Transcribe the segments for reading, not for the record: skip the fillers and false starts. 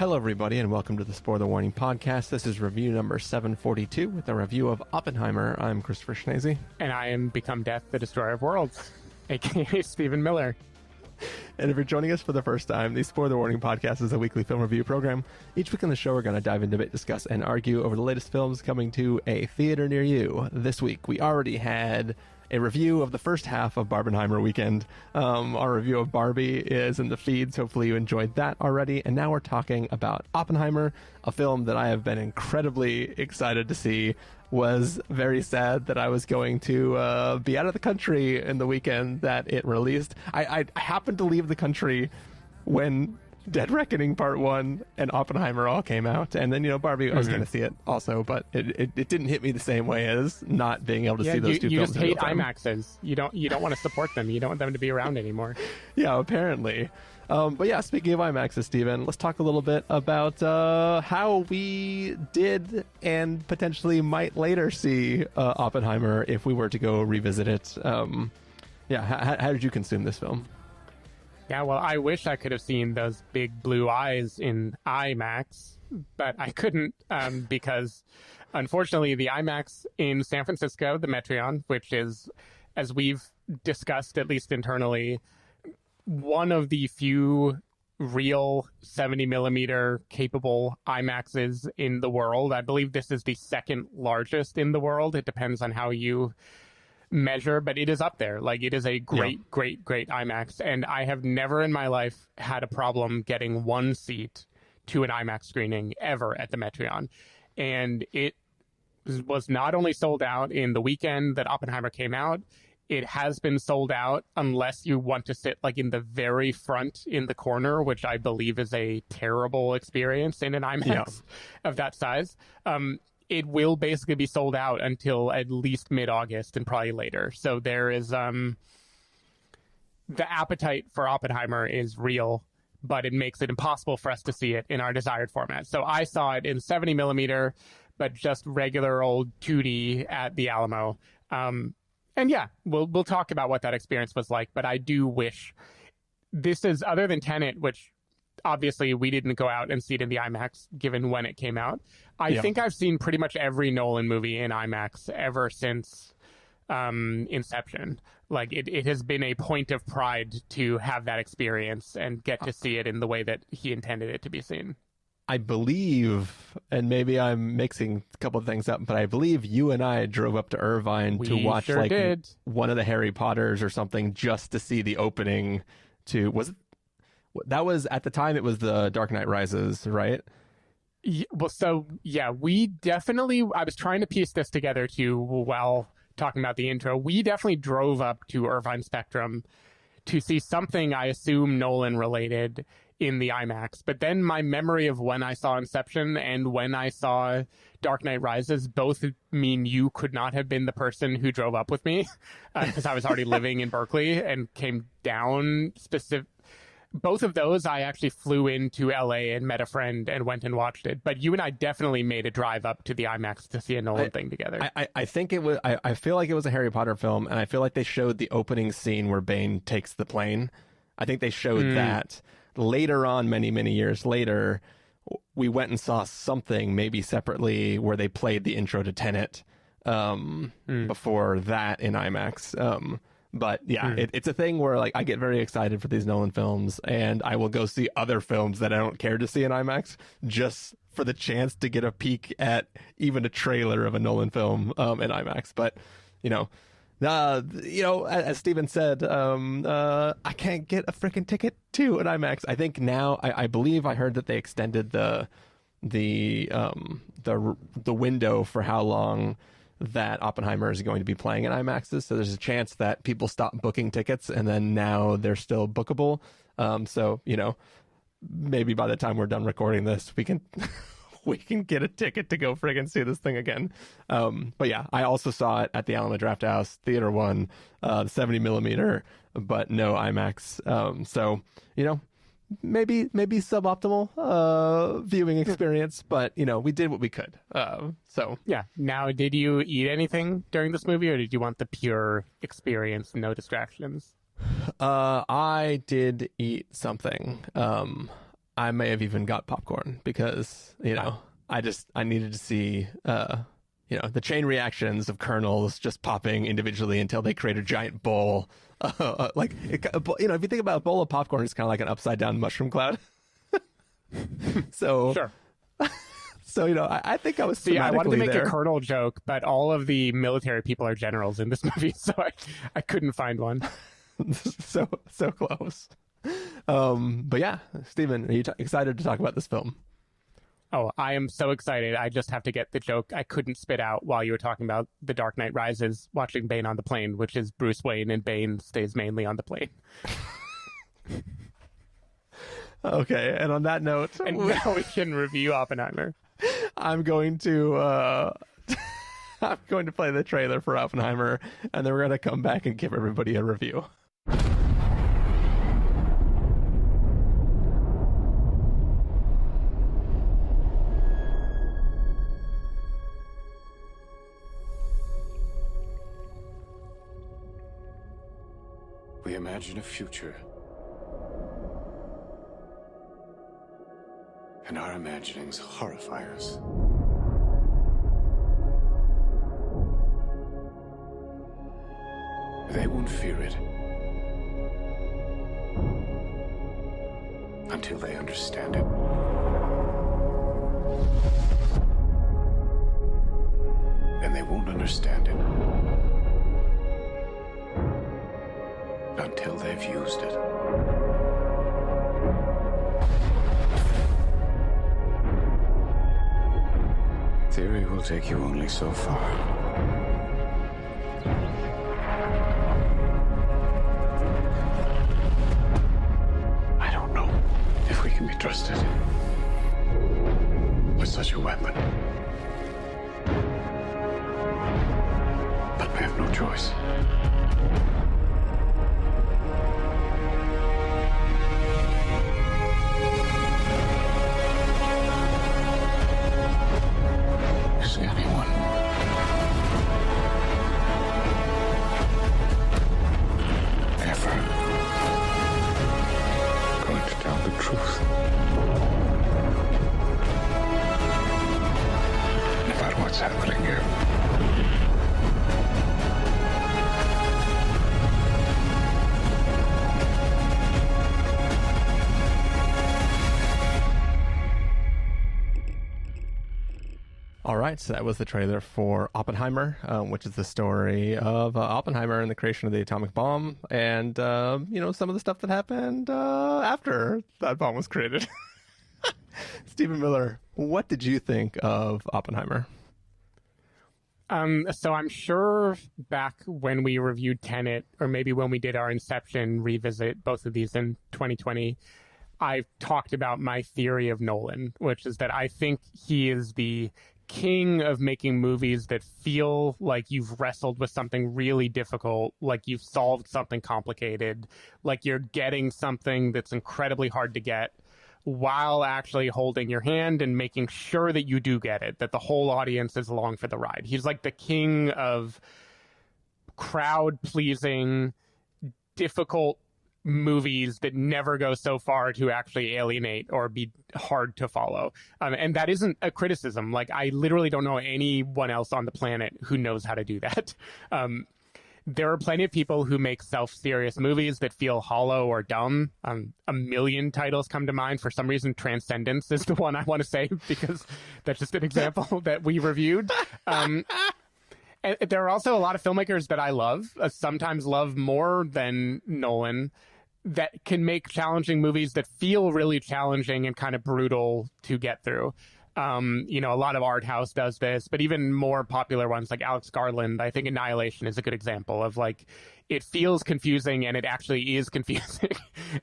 Hello, everybody, and welcome to the Spoiler Warning Podcast. This is review number 742 with a review of Oppenheimer. I'm Christopher Schnese. And I am Become Death, the Destroyer of Worlds, a.k.a. Stephen Miller. And if you're joining us for the first time, the Spoiler Warning Podcast is a weekly film review program. Each week on the show, we're going to dive into, debate, discuss, and argue over the latest films coming to a theater near you. This week, we already had a review of the first half of Barbenheimer weekend. Our review of Barbie is in the feeds. Hopefully you enjoyed that already. And now we're talking about Oppenheimer, a film that I have been incredibly excited to see. Was very sad that I was going to be out of the country in the weekend that it released. I happened to leave the country when Dead Reckoning Part 1 and Oppenheimer all came out. And then, Barbie, I was going to see it also, but it didn't hit me the same way as not being able to see those two films. You just hate IMAXs. You don't want to support them. You don't want them to be around anymore. Yeah, apparently. But yeah, speaking of IMAXs, Stephen, let's talk a little bit about how we did and potentially might later see Oppenheimer if we were to go revisit it. How did you consume this film? Yeah, well, I wish I could have seen those big blue eyes in IMAX, but I couldn't because, unfortunately, the IMAX in San Francisco, the Metreon, which is, as we've discussed, at least internally, one of the few real 70 millimeter capable IMAXs in the world. I believe this is the second largest in the world. It depends on how you measure, but it is up there. Like, it is a great IMAX, and I have never in my life had a problem getting one seat to an IMAX screening ever at the Metreon. And it was not only sold out in the weekend that Oppenheimer came out, it has been sold out unless you want to sit like in the very front in the corner, which I believe is a terrible experience in an IMAX of that size. It will basically be sold out until at least mid-August and probably later. So there is the appetite for Oppenheimer is real, but it makes it impossible for us to see it in our desired format. So I saw it in 70 millimeter, but just regular old 2D at the Alamo. And yeah, we'll talk about what that experience was like. But I do wish this is, other than Tenet, which obviously we didn't go out and see it in the IMAX given when it came out. I think I've seen pretty much every Nolan movie in IMAX ever since Inception. Like, it has been a point of pride to have that experience and get to see it in the way that he intended it to be seen. I believe, and maybe I'm mixing a couple of things up, but I believe you and I drove up to Irvine to watch one of the Harry Potters or something just to see the opening to, that was at the time it was the Dark Knight Rises, right? Yeah, well, so yeah, I was trying to piece this together too while talking about the intro. We definitely drove up to Irvine Spectrum to see something, I assume, Nolan related in the IMAX. But then my memory of when I saw Inception and when I saw Dark Knight Rises both mean you could not have been the person who drove up with me because I was already living in Berkeley and came down Both of those, I actually flew into LA and met a friend and went and watched it. But you and I definitely made a drive up to the IMAX to see a Nolan thing together. I think it was, I feel like it was a Harry Potter film, and I feel like they showed the opening scene where Bane takes the plane. I think they showed that. Later on, many, many years later, we went and saw something, maybe separately, where they played the intro to Tenet before that in IMAX. But yeah, it's a thing where, like, I get very excited for these Nolan films, and I will go see other films that I don't care to see in IMAX just for the chance to get a peek at even a trailer of a Nolan film in IMAX. But as Steven said, I can't get a freaking ticket to an IMAX. I think now, I believe I heard that they extended the window for how long that Oppenheimer is going to be playing in IMAXs. So there's a chance that people stop booking tickets and then now they're still bookable. So, maybe by the time we're done recording this, we can get a ticket to go friggin' see this thing again. But yeah, I also saw it at the Alamo Drafthouse, Theater 1, the 70 millimeter, but no IMAX. So, maybe suboptimal viewing experience, but we did what we could. So yeah. Now, did you eat anything during this movie, or did you want the pure experience, no distractions? I did eat something. I may have even got popcorn because, I needed to see, the chain reactions of kernels just popping individually until they create a giant bowl. If you think about a bowl of popcorn, it's kind of like an upside down mushroom cloud. So, Sure. So, I think I was I wanted to make there. a colonel joke, but all of the military people are generals in this movie, so I couldn't find one. so close. But yeah, Stephen, are you excited to talk about this film? Oh, I am so excited. I just have to get the joke I couldn't spit out while you were talking about The Dark Knight Rises, watching Bane on the plane, which is Bruce Wayne, and Bane stays mainly on the plane. Okay, and on that note... And now we can review Oppenheimer. I'm going to play the trailer for Oppenheimer, and then we're going to come back and give everybody a review. We imagine a future, and our imaginings horrify us. They won't fear it until they understand it. And they won't understand it until they've used it. Theory will take you only so far. I don't know if we can be trusted with such a weapon. But we have no choice. Is anyone ever going to tell the truth about what's happening here? All right, so that was the trailer for Oppenheimer, which is the story of Oppenheimer and the creation of the atomic bomb, and some of the stuff that happened after that bomb was created. Stephen Miller, what did you think of Oppenheimer? So I'm sure back when we reviewed Tenet, or maybe when we did our Inception revisit, both of these in 2020, I talked about my theory of Nolan, which is that I think he is the king of making movies that feel like you've wrestled with something really difficult, like you've solved something complicated, like you're getting something that's incredibly hard to get, while actually holding your hand and making sure that you do get it, that the whole audience is along for the ride. He's like the king of crowd-pleasing, difficult movies that never go so far to actually alienate or be hard to follow. And that isn't a criticism. Like, I literally don't know anyone else on the planet who knows how to do that. There are plenty of people who make self-serious movies that feel hollow or dumb. A million titles come to mind. For some reason, Transcendence is the one I want to say, because that's just an example that we reviewed. And there are also a lot of filmmakers that I love, sometimes love more than Nolan, that can make challenging movies that feel really challenging and kind of brutal to get through. A lot of art house does this, but even more popular ones like Alex Garland, I think Annihilation is a good example of, like, it feels confusing and it actually is confusing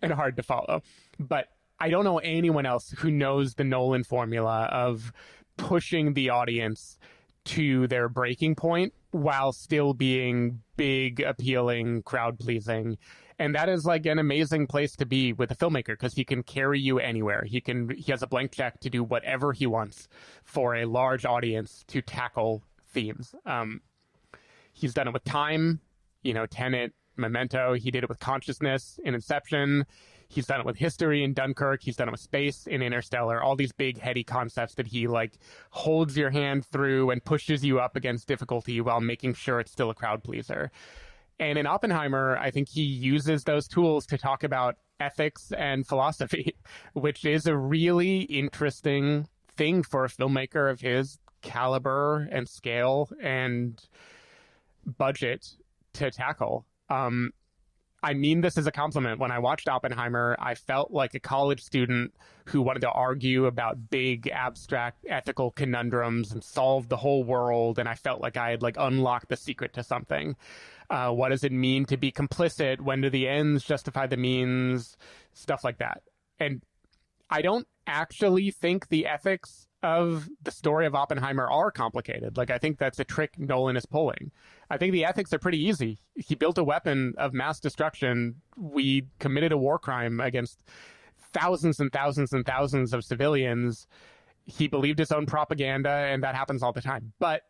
and hard to follow. But I don't know anyone else who knows the Nolan formula of pushing the audience to their breaking point while still being big, appealing, crowd-pleasing. And that is like an amazing place to be with a filmmaker, because he can carry you anywhere. He has a blank check to do whatever he wants for a large audience to tackle themes. He's done it with time, Tenet, Memento. He did it with consciousness in Inception. He's done it with history in Dunkirk. He's done it with space in Interstellar. All these big, heady concepts that he like holds your hand through and pushes you up against difficulty while making sure it's still a crowd pleaser. And in Oppenheimer, I think he uses those tools to talk about ethics and philosophy, which is a really interesting thing for a filmmaker of his caliber and scale and budget to tackle. I mean this as a compliment. When I watched Oppenheimer, I felt like a college student who wanted to argue about big, abstract ethical conundrums and solve the whole world. And I felt like I had like unlocked the secret to something. What does it mean to be complicit? When do the ends justify the means? Stuff like that. And I don't actually think the ethics of the story of Oppenheimer are complicated. Like, I think that's a trick Nolan is pulling. I think the ethics are pretty easy. He built a weapon of mass destruction. We committed a war crime against thousands and thousands and thousands of civilians. He believed his own propaganda, and that happens all the time. But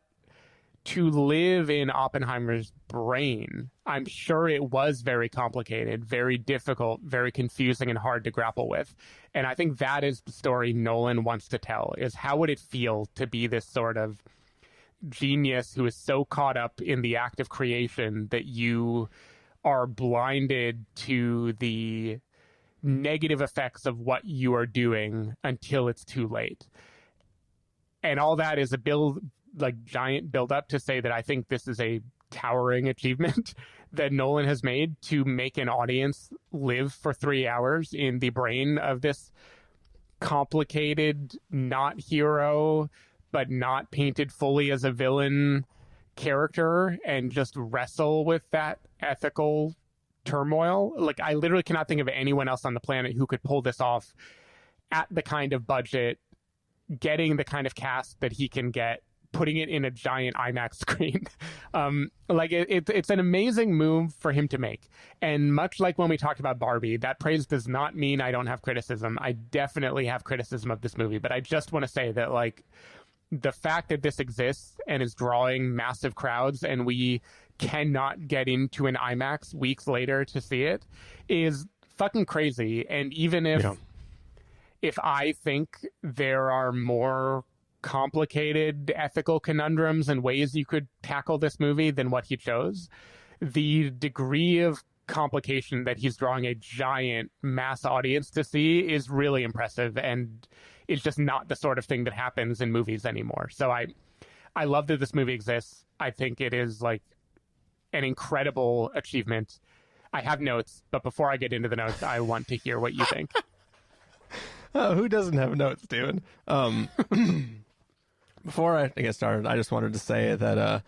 to live in Oppenheimer's brain, I'm sure it was very complicated, very difficult, very confusing, and hard to grapple with. And I think that is the story Nolan wants to tell, is how would it feel to be this sort of genius who is so caught up in the act of creation that you are blinded to the negative effects of what you are doing until it's too late. And all that is a giant build up to say that I think this is a towering achievement that Nolan has made to make an audience live for 3 hours in the brain of this complicated, not hero, but not painted fully as a villain character, and just wrestle with that ethical turmoil. Like, I literally cannot think of anyone else on the planet who could pull this off at the kind of budget, getting the kind of cast that he can get, putting it in a giant IMAX screen. It's an amazing move for him to make. And much like when we talked about Barbie, that praise does not mean I don't have criticism. I definitely have criticism of this movie, but I just want to say that, like, the fact that this exists and is drawing massive crowds and we cannot get into an IMAX weeks later to see it is fucking crazy. And even if I think there are more complicated ethical conundrums and ways you could tackle this movie than what he chose, the degree of complication that he's drawing a giant mass audience to see is really impressive, and it's just not the sort of thing that happens in movies anymore. So I love that this movie exists. I think it is like an incredible achievement. I have notes, but before I get into the notes, I want to hear what you think. Who doesn't have notes, Steven? Before I get started, I just wanted to say that,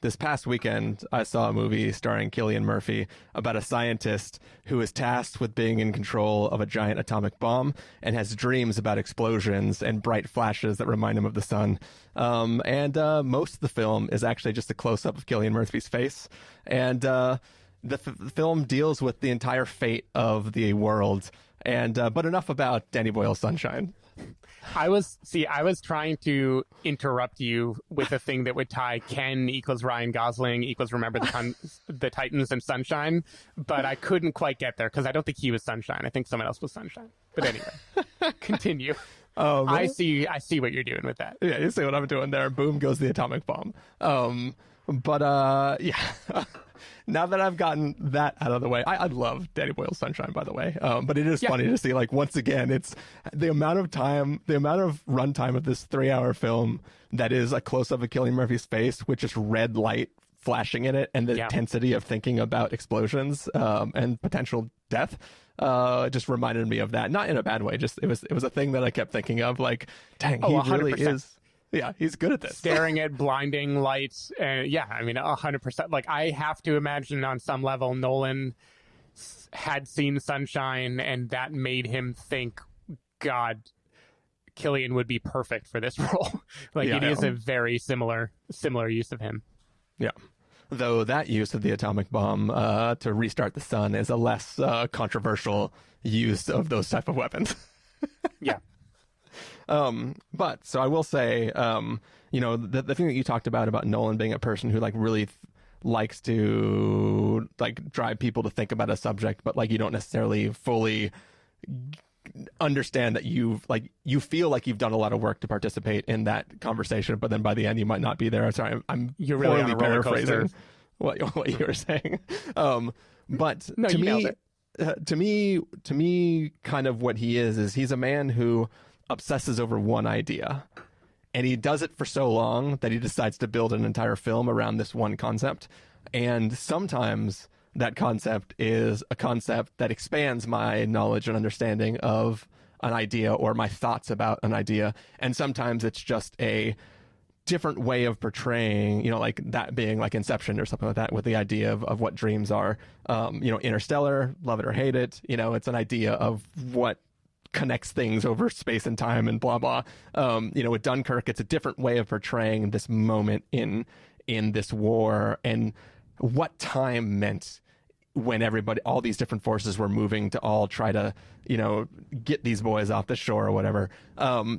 this past weekend, I saw a movie starring Cillian Murphy about a scientist who is tasked with being in control of a giant atomic bomb and has dreams about explosions and bright flashes that remind him of the sun. And most of the film is actually just a close-up of Cillian Murphy's face. And the film deals with the entire fate of the world. And but enough about Danny Boyle's Sunshine. I was trying to interrupt you with a thing that would tie Ken equals Ryan Gosling equals Remember the Titans and Sunshine, but I couldn't quite get there because I don't think he was Sunshine. I think someone else was Sunshine. But anyway, continue. I see what you're doing with that. Yeah, you see what I'm doing there. Boom goes the atomic bomb. Now that I've gotten that out of the way, I love Danny Boyle's Sunshine, by the way. But it is funny to see, like, once again, it's the amount of runtime of this 3-hour film that is a close-up of Cillian Murphy's face with just red light flashing in it, and the intensity of thinking about explosions and potential death. Just reminded me of that, not in a bad way. Just it was a thing that I kept thinking of, like, dang, he 100%. Really is. Yeah, he's good at this. Staring at blinding lights. 100%. Like, I have to imagine on some level Nolan had seen Sunshine, and that made him think, God, Cillian would be perfect for this role. It is a very similar use of him. Yeah. Though that use of the atomic bomb to restart the sun is a less controversial use of those type of weapons. Yeah. But so I will say, the thing that you talked about Nolan being a person who, like, really likes to like drive people to think about a subject, but like you don't necessarily fully understand that you feel like you've done a lot of work to participate in that conversation, but then by the end you might not be there. Sorry, I'm You're really poorly on a roller coaster. paraphrasing what you were saying. But No, to you nailed me, it. to me, kind of what he is he's a man who obsesses over one idea, and he does it for so long that he decides to build an entire film around this one concept. And sometimes that concept is a concept that expands my knowledge and understanding of an idea or my thoughts about an idea. And sometimes it's just a different way of portraying, like that being like Inception or something like that, with the idea of what dreams are. Interstellar, love it or hate it, it's an idea of what connects things over space and time and blah, blah. With Dunkirk, it's a different way of portraying this moment in this war and what time meant when all these different forces were moving to all try to, get these boys off the shore or whatever.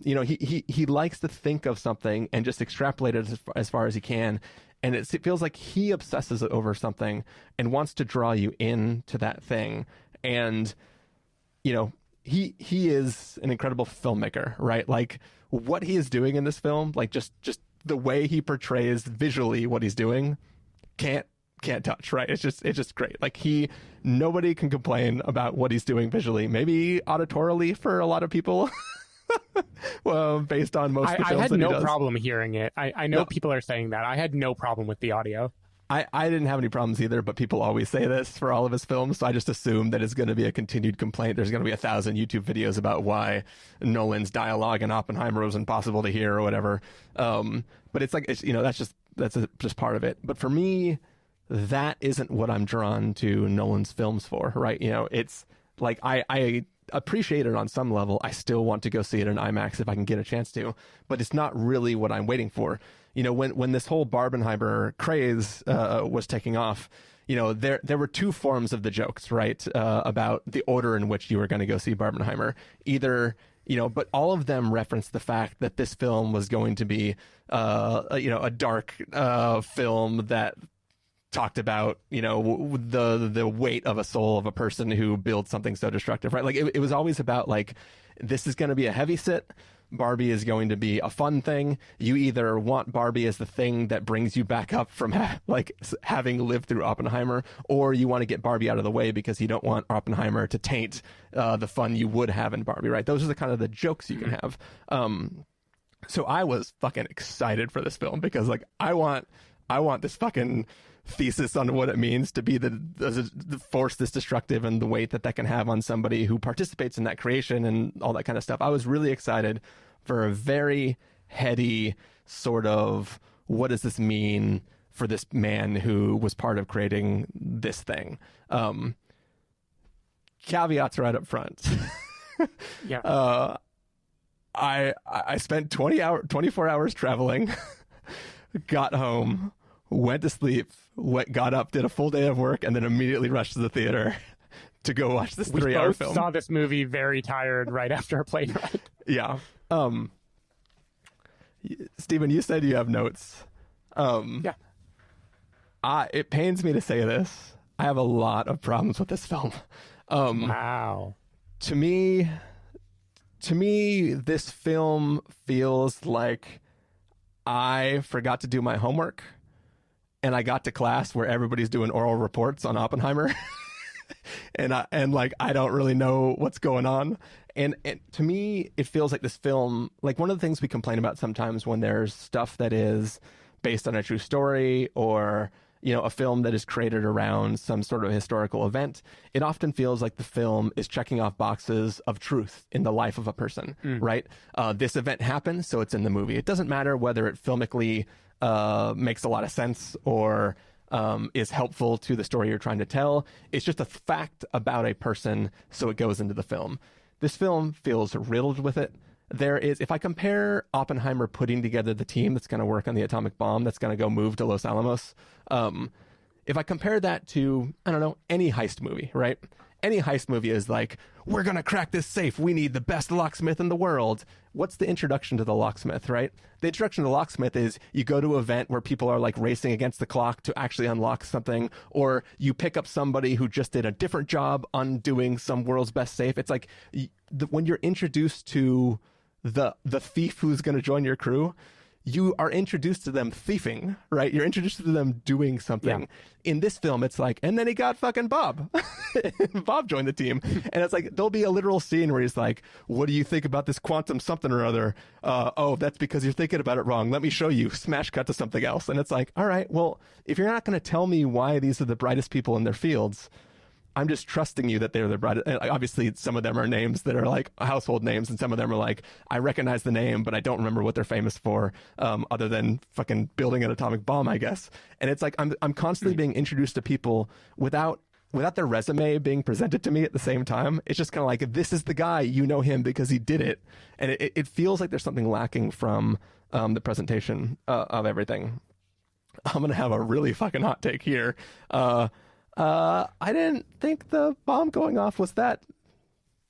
He likes to think of something and just extrapolate it as far as he can. And it feels like he obsesses over something and wants to draw you into that thing. And, he is an incredible filmmaker, right? Like what he is doing in this film, like just the way he portrays visually what he's doing, can't touch, right? It's just great. Like nobody can complain about what he's doing visually. Maybe auditorily for a lot of people, well, based on most of the films I had that he no does. problem hearing it. I know people are saying that. I had no problem with the audio. I didn't have any problems either, but people always say this for all of his films, so I just assume that it's going to be a continued complaint. There's going to be 1,000 YouTube videos about why Nolan's dialogue in Oppenheimer was impossible to hear or whatever. But it's like, that's just part of it. But for me, that isn't what I'm drawn to Nolan's films for, right? It's like I appreciate it on some level. I still want to go see it in IMAX if I can get a chance to, but it's not really what I'm waiting for. When this whole Barbenheimer craze was taking off, there were two forms of the jokes, right? About the order in which you were going to go see Barbenheimer. Either, but all of them referenced the fact that this film was going to be, a dark film that talked about, the weight of a soul of a person who builds something so destructive, right? Like it was always about like, this is going to be a heavy sit. Barbie is going to be a fun thing. You either want Barbie as the thing that brings you back up from having lived through Oppenheimer, or you want to get Barbie out of the way because you don't want Oppenheimer to taint the fun you would have in Barbie, right? Those are the kind of the jokes you can have. So I was fucking excited for this film because like I want this fucking thesis on what it means to be the force this destructive and the weight that can have on somebody who participates in that creation and all that kind of stuff. I was really excited for a very heady sort of, what does this mean for this man who was part of creating this thing? Caveats right up front. Yeah. I spent 24 hours traveling, got home, went to sleep, got up, did a full day of work, and then immediately rushed to the theater to go watch this 3-hour film. We both saw this movie very tired right after a plane ride. Yeah. Stephen, you said you have notes. Yeah. It pains me to say this. I have a lot of problems with this film. Wow. To me, this film feels like I forgot to do my homework and I got to class where everybody's doing oral reports on Oppenheimer. and I don't really know what's going on. And to me, it feels like this film, like one of the things we complain about sometimes when there's stuff that is based on a true story or, a film that is created around some sort of historical event, it often feels like the film is checking off boxes of truth in the life of a person, right? This event happened, so it's in the movie. It doesn't matter whether it filmically makes a lot of sense or is helpful to the story you're trying to tell. It's just a fact about a person, so it goes into the film. This film feels riddled with it. If I compare Oppenheimer putting together the team that's going to work on the atomic bomb that's going to go move to Los Alamos, if I compare that to, I don't know, any heist movie, right? any heist movie is like, we're going to crack this safe. We need the best locksmith in the world. What's the introduction to the locksmith, right? The introduction to the locksmith is you go to an event where people are like racing against the clock to actually unlock something, or you pick up somebody who just did a different job undoing some world's best safe. It's like when you're introduced to the thief who's going to join your crew, you are introduced to them thieving, right? You're introduced to them doing something. Yeah. In this film, it's like, and then he got fucking Bob. Bob joined the team. And it's like, there'll be a literal scene where he's like, what do you think about this quantum something or other? Oh, that's because you're thinking about it wrong. Let me show you. Smash cut to something else. And it's like, all right, well, if you're not going to tell me why these are the brightest people in their fields, I'm just trusting you that they're the brightest. Obviously, some of them are names that are like household names, and some of them are like, I recognize the name, but I don't remember what they're famous for, other than fucking building an atomic bomb, I guess. And it's like I'm constantly being introduced to people without their resume being presented to me at the same time. It's just kind of like, this is the guy, you know him because he did it. And it feels like there's something lacking from the presentation of everything. I'm going to have a really fucking hot take here. I didn't think the bomb going off was that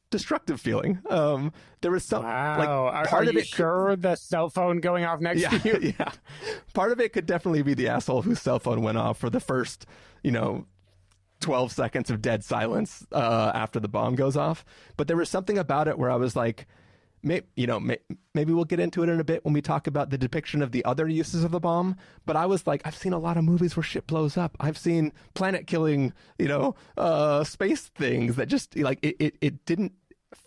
destructive feeling. There was some like part of it. Sure, the cell phone going off next to you. Yeah, part of it could definitely be the asshole whose cell phone went off for the first, 12 seconds of dead silence after the bomb goes off. But there was something about it where I was like, maybe we'll get into it in a bit when we talk about the depiction of the other uses of the bomb. But I was like, I've seen a lot of movies where shit blows up. I've seen planet-killing, space things that just like it didn't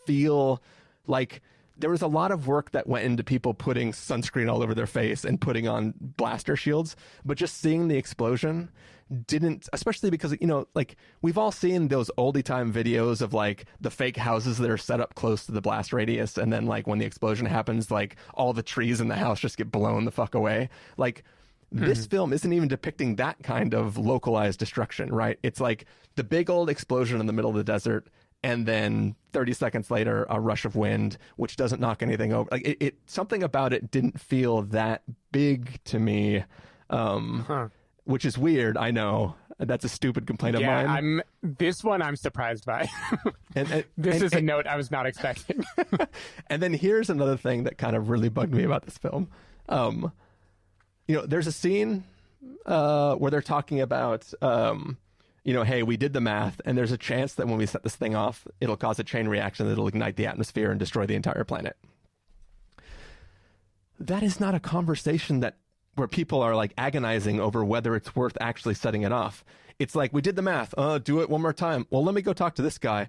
feel like there was a lot of work that went into people putting sunscreen all over their face and putting on blaster shields. But just seeing the explosion didn't, especially because, like we've all seen those oldie time videos of like the fake houses that are set up close to the blast radius. And then like when the explosion happens, like all the trees in the house just get blown the fuck away. Like this film isn't even depicting that kind of localized destruction, right? It's like the big old explosion in the middle of the desert. And then 30 seconds later, a rush of wind, which doesn't knock anything over. Like it something about it didn't feel that big to me. Which is weird, I know. That's a stupid complaint of mine. This one I'm surprised by. This is a note I was not expecting. And then here's another thing that kind of really bugged me about this film. There's a scene where they're talking about, hey, we did the math, and there's a chance that when we set this thing off, it'll cause a chain reaction that'll ignite the atmosphere and destroy the entire planet. That is not a conversation where people are like agonizing over whether it's worth actually setting it off. It's like, we did the math. Do it one more time. Well, let me go talk to this guy.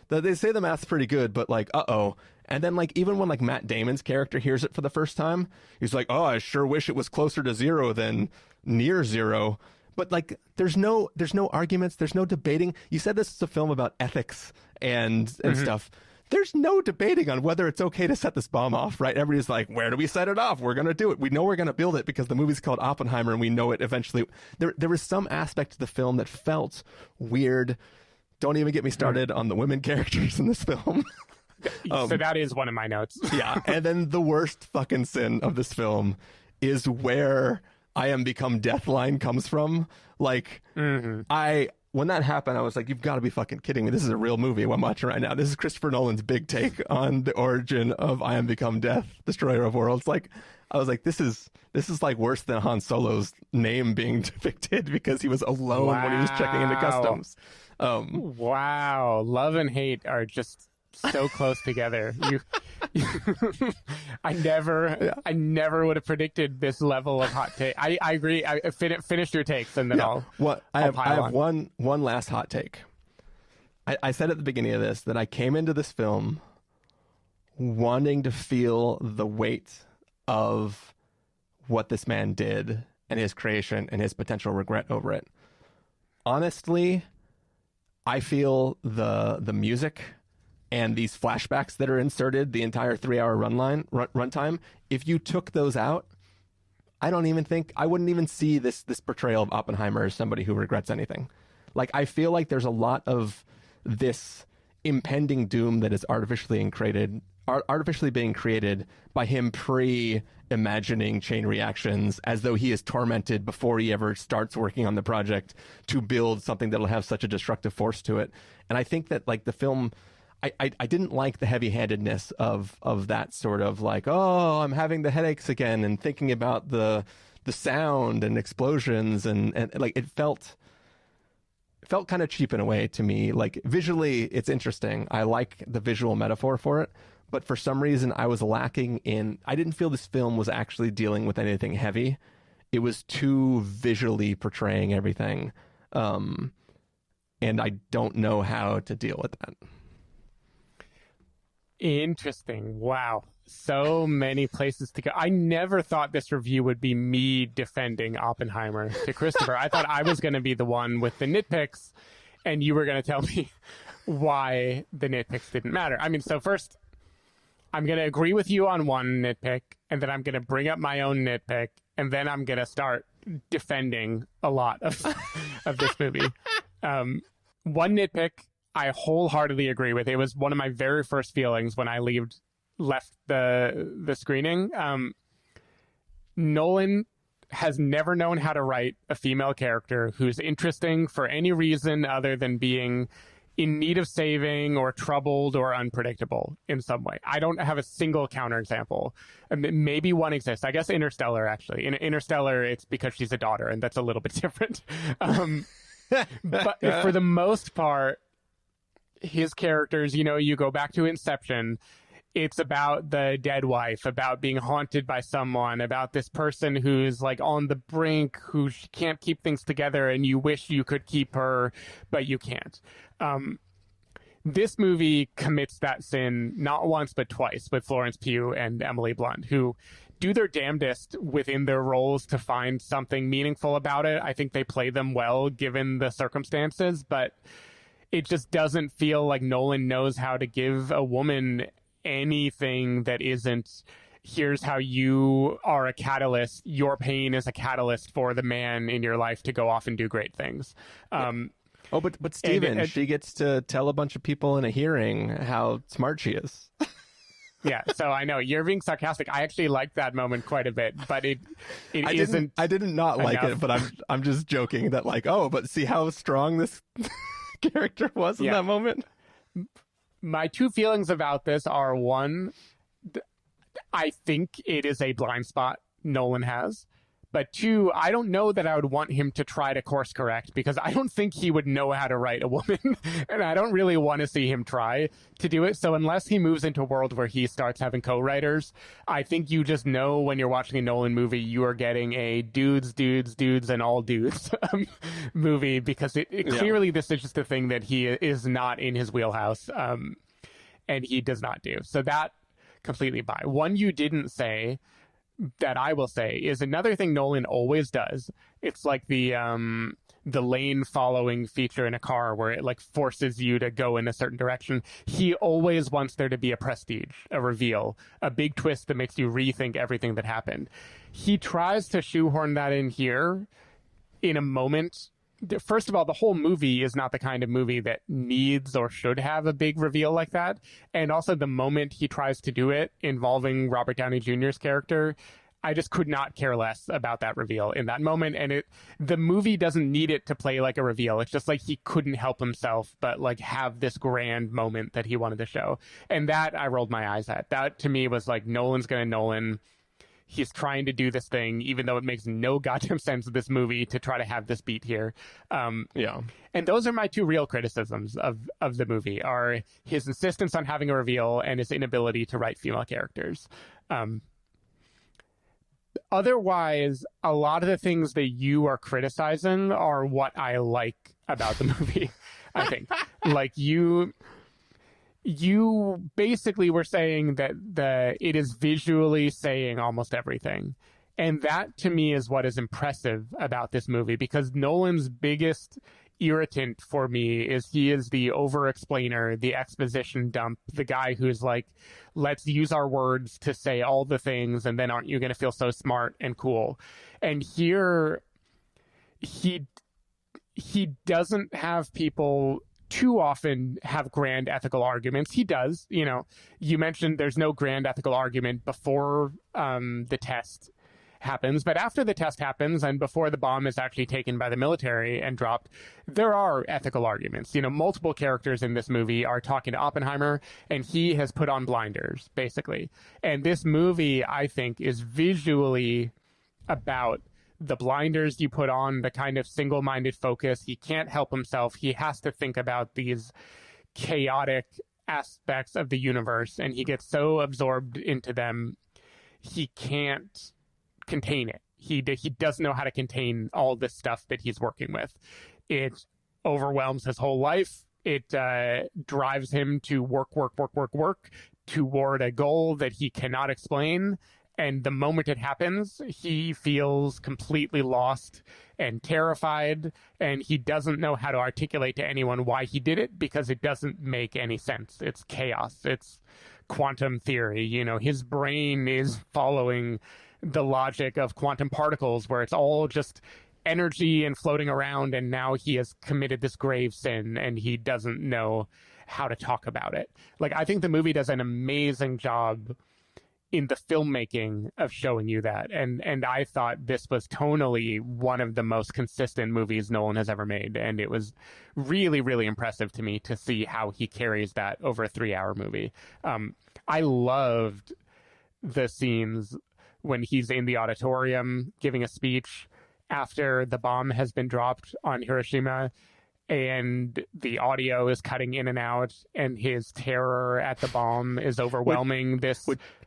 They say the math's pretty good, but like, uh-oh. And then like, even when like Matt Damon's character hears it for the first time, he's like, oh, I sure wish it was closer to zero than near zero. But like, there's no arguments. There's no debating. You said this is a film about ethics and stuff. There's no debating on whether it's okay to set this bomb off, right? Everybody's like, where do we set it off? We're going to do it. We know we're going to build it because the movie's called Oppenheimer and we know it eventually. There was some aspect to the film that felt weird. Don't even get me started on the women characters in this film. So that is one of my notes. Yeah. And then the worst fucking sin of this film is where I am become death line comes from. Like, when that happened, I was like, you've got to be fucking kidding me. This is a real movie I'm watching right now. This is Christopher Nolan's big take on the origin of I Am Become Death, Destroyer of Worlds. Like, I was like, this is like worse than Han Solo's name being depicted because he was alone when he was checking into customs. Wow. Love and hate are just so close together. I never would have predicted this level of hot take. I agree. Finish your takes and then I have one last hot take. I said at the beginning of this that I came into this film wanting to feel the weight of what this man did and his creation and his potential regret over it. Honestly, I feel the music and these flashbacks that are inserted the entire 3-hour runtime, if you took those out, I wouldn't even see this portrayal of Oppenheimer as somebody who regrets anything. Like, I feel like there's a lot of this impending doom that is artificially created artificially being created by him pre-imagining chain reactions as though he is tormented before he ever starts working on the project to build something that'll have such a destructive force to it. And I think that like the film, I didn't like the heavy-handedness of that sort of like, oh, I'm having the headaches again, and thinking about the sound and explosions and like it felt kind of cheap in a way to me. Like visually, it's interesting. I like the visual metaphor for it, but for some reason I was lacking in. I didn't feel this film was actually dealing with anything heavy. It was too visually portraying everything, and I don't know how to deal with that. Interesting. Wow. So many places to go. I never thought this review would be me defending Oppenheimer to Christopher. I thought I was going to be the one with the nitpicks, and you were going to tell me why the nitpicks didn't matter. I mean, so first, I'm going to agree with you on one nitpick, and then I'm going to bring up my own nitpick, and then I'm going to start defending a lot of this movie. One nitpick I wholeheartedly agree with. It was one of my very first feelings when I left the screening. Nolan has never known how to write a female character who's interesting for any reason other than being in need of saving or troubled or unpredictable in some way. I don't have a single counterexample. Maybe one exists. I guess Interstellar, actually. In Interstellar, it's because she's a daughter, and that's a little bit different. But for the most part, his characters, you go back to Inception, it's about the dead wife, about being haunted by someone, about this person who's like on the brink, who can't keep things together, and you wish you could keep her, but you can't. This movie commits that sin not once but twice with Florence Pugh and Emily Blunt, who do their damnedest within their roles to find something meaningful about it. I think they play them well given the circumstances, but it just doesn't feel like Nolan knows how to give a woman anything that isn't, here's how you are a catalyst. Your pain is a catalyst for the man in your life to go off and do great things. But Stephen, she gets to tell a bunch of people in a hearing how smart she is. Yeah, so I know you're being sarcastic. I actually like that moment quite a bit, but it isn't. I didn't not like it, but I'm just joking that like, oh, but see how strong this character was in that moment. My two feelings about this are, one, I think it is a blind spot Nolan has. But two, I don't know that I would want him to try to course correct, because I don't think he would know how to write a woman. And I don't really want to see him try to do it. So unless he moves into a world where he starts having co-writers, I think you just know when you're watching a Nolan movie, you are getting a dudes, and all dudes movie, because clearly this is just a thing that he is not in his wheelhouse. And he does not do. So that completely buy. One you didn't say that I will say is another thing Nolan always does. It's like the lane following feature in a car where it like forces you to go in a certain direction. He always wants there to be a prestige, a reveal, a big twist that makes you rethink everything that happened. He tries to shoehorn that in here in a moment. First of all, the whole movie is not the kind of movie that needs or should have a big reveal like that. And also the moment he tries to do it involving Robert Downey Jr.'s character, I just could not care less about that reveal in that moment. And the movie doesn't need it to play like a reveal. It's just like he couldn't help himself but like have this grand moment that he wanted to show. And that I rolled my eyes at. That to me was like, Nolan's gonna Nolan. He's trying to do this thing, even though it makes no goddamn sense of this movie to try to have this beat here. And those are my two real criticisms of the movie, are his insistence on having a reveal and his inability to write female characters. Otherwise, a lot of the things that you are criticizing are what I like about the movie, I think. Like you basically were saying that it is visually saying almost everything. And that, to me, is what is impressive about this movie, because Nolan's biggest irritant for me is he is the over-explainer, the exposition dump, the guy who's like, let's use our words to say all the things, and then aren't you going to feel so smart and cool? And here, he doesn't have people too often have grand ethical arguments. He does. You know, you mentioned there's no grand ethical argument before the test happens, but after the test happens and before the bomb is actually taken by the military and dropped, there are ethical arguments. You know, multiple characters in this movie are talking to Oppenheimer, and he has put on blinders, basically. And this movie, I think, is visually about the blinders you put on, the kind of single-minded focus. He can't help himself. He has to think about these chaotic aspects of the universe, and he gets so absorbed into them, he can't contain it. He doesn't know how to contain all this stuff that he's working with. It overwhelms his whole life. It drives him to work toward a goal that he cannot explain. And the moment it happens, he feels completely lost and terrified, and he doesn't know how to articulate to anyone why he did it, because it doesn't make any sense. It's chaos. It's quantum theory. You know, his brain is following the logic of quantum particles, where it's all just energy and floating around, and now he has committed this grave sin, and he doesn't know how to talk about it. Like, I think the movie does an amazing job in the filmmaking of showing you that. And I thought this was tonally one of the most consistent movies Nolan has ever made. And it was really, really impressive to me to see how he carries that over a 3-hour movie. I loved the scenes when he's in the auditorium giving a speech after the bomb has been dropped on Hiroshima, and the audio is cutting in and out, and his terror at the bomb is overwhelming.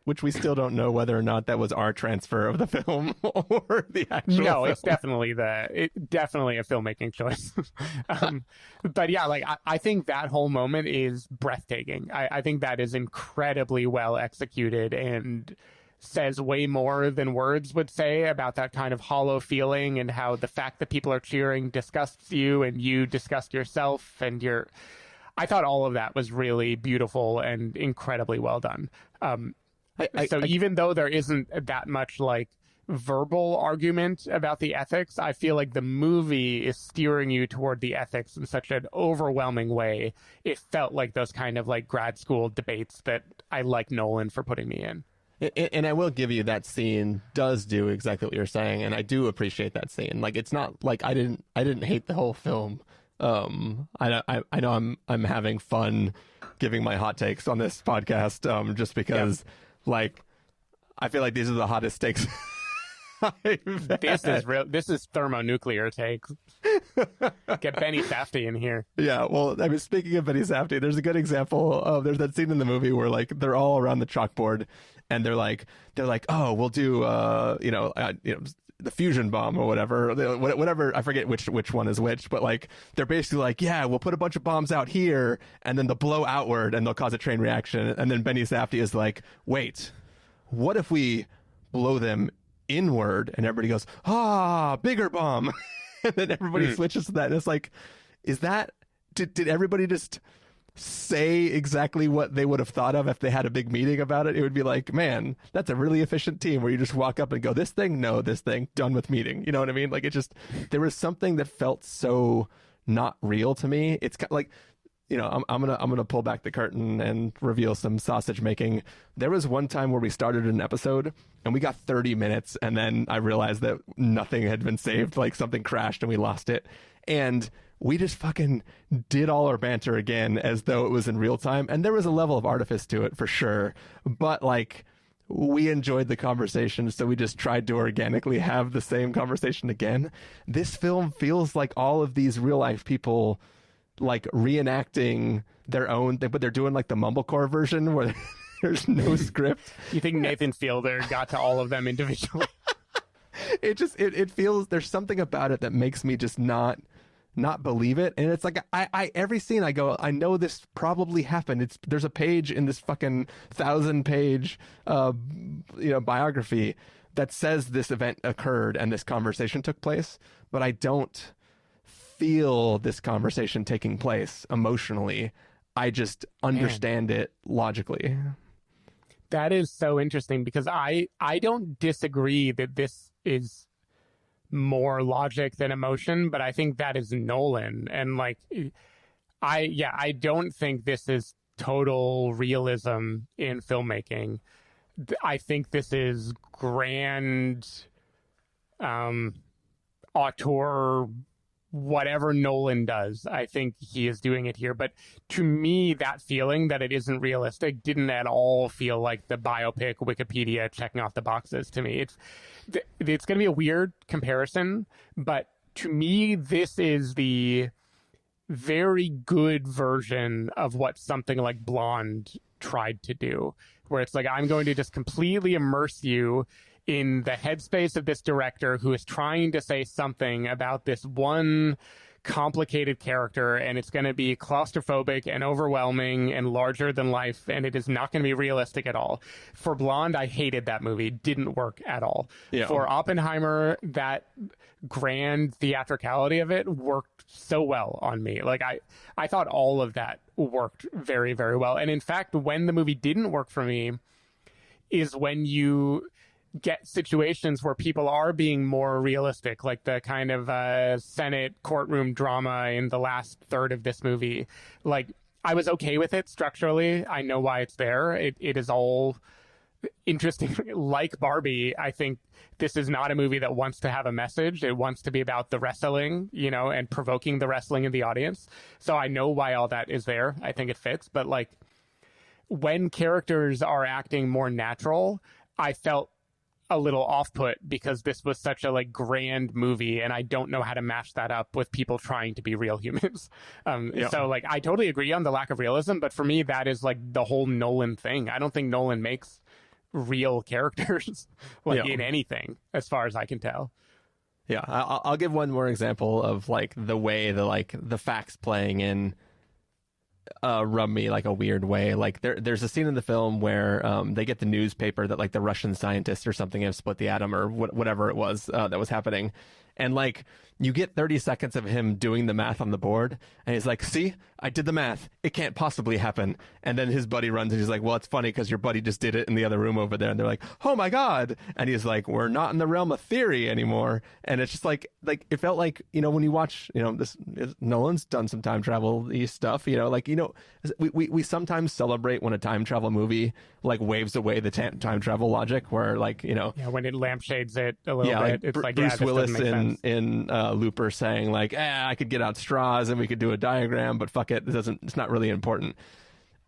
Which we still don't know whether or not that was our transfer of the film or the actual No, film. it's definitely a filmmaking choice. But yeah, like I think that whole moment is breathtaking. I think that is incredibly well executed and says way more than words would say about that kind of hollow feeling, and how the fact that people are cheering disgusts you and you disgust yourself, and I thought all of that was really beautiful and incredibly well done. Even though there isn't that much like verbal argument about the ethics, I feel like the movie is steering you toward the ethics in such an overwhelming way. It felt like those kind of like grad school debates that I like Nolan for putting me in. And I will give you, that scene does do exactly what you're saying, and I do appreciate that scene. Like, it's not like I didn't hate the whole film. I know I'm having fun giving my hot takes on this podcast, just because, like, I feel like these are the hottest takes. This is thermonuclear takes. Get Benny Safdie in here. Yeah, well, I mean, speaking of Benny Safdie, there's a good example of, there's that scene in the movie where like they're all around the chalkboard, and they're like, oh, we'll do the fusion bomb or whatever. I forget which one is which, but like they're basically like, yeah, we'll put a bunch of bombs out here, and then they'll blow outward, and they'll cause a chain reaction. And then Benny Safdie is like, wait, what if we blow them inward? And everybody goes, bigger bomb. And then everybody switches to that, and it's like, did everybody just say exactly what they would have thought of if they had a big meeting about it? It would be like, man, that's a really efficient team, where you just walk up and go, this thing, no, this thing, done with meeting. You know what I mean? Like, it just, there was something that felt so not real to me. It's kind of like, you know, I'm gonna pull back the curtain and reveal some sausage making. There was one time where we started an episode and we got 30 minutes, and then I realized that nothing had been saved, like something crashed and we lost it, and we just fucking did all our banter again as though it was in real time. And there was a level of artifice to it for sure, but like, we enjoyed the conversation, so we just tried to organically have the same conversation again. This film feels like all of these real life people like reenacting their own thing, but they're doing like the mumblecore version where there's no script. You think Nathan Fielder got to all of them individually? It feels, there's something about it that makes me just not believe it. And it's like, I every scene I go, I know this probably happened. There's a page in this fucking 1,000-page biography that says this event occurred and this conversation took place, but I don't feel this conversation taking place emotionally. I just understand it logically. That is so interesting, because I don't disagree that this is more logic than emotion, but I think that is Nolan. And like, I don't think this is total realism in filmmaking. I think this is grand auteur, whatever Nolan does. I think he is doing it here. But to me, that feeling that it isn't realistic didn't at all feel like the biopic Wikipedia checking off the boxes to me. It's going to be a weird comparison, but to me, this is the very good version of what something like Blonde tried to do, where it's like, I'm going to just completely immerse you in the headspace of this director who is trying to say something about this one complicated character, and it's going to be claustrophobic and overwhelming and larger than life, and it is not going to be realistic at all. For Blonde, I hated that movie. It didn't work at all. Yeah. For Oppenheimer, that grand theatricality of it worked so well on me. Like, I thought all of that worked very, very well. And in fact, when the movie didn't work for me is when you get situations where people are being more realistic, like the kind of Senate courtroom drama in the last third of this movie. Like, I was okay with it structurally. I know why it's there. It is all interesting. Like Barbie, I think this is not a movie that wants to have a message. It wants to be about the wrestling, you know, and provoking the wrestling in the audience. So I know why all that is there. I think it fits. But like, when characters are acting more natural, I felt a little off-put because this was such a like grand movie, and I don't know how to match that up with people trying to be real humans. So like, I totally agree on the lack of realism, but for me, that is like the whole Nolan thing. I don't think Nolan makes real characters like in anything, as far as I can tell. Yeah, I'll give one more example of like the way the facts playing in rub me like a weird way. Like there's a scene in the film where they get the newspaper that like the Russian scientists or something have split the atom or whatever it was that was happening, and like you get 30 seconds of him doing the math on the board, and he's like, see, I did the math, it can't possibly happen. And then his buddy runs and he's like, well, it's funny because your buddy just did it in the other room over there. And they're like, oh my god. And he's like, we're not in the realm of theory anymore. And it's just like it felt like, you know, when you watch, you know, this Nolan's done some time travel-y stuff, you know, like, you know, we sometimes celebrate when a time travel movie like waves away the time travel logic, where like, you know, when it lampshades it a little bit, like it's like Bruce Willis in Looper saying like, I could get out straws and we could do a diagram, but fuck it, it's not really important.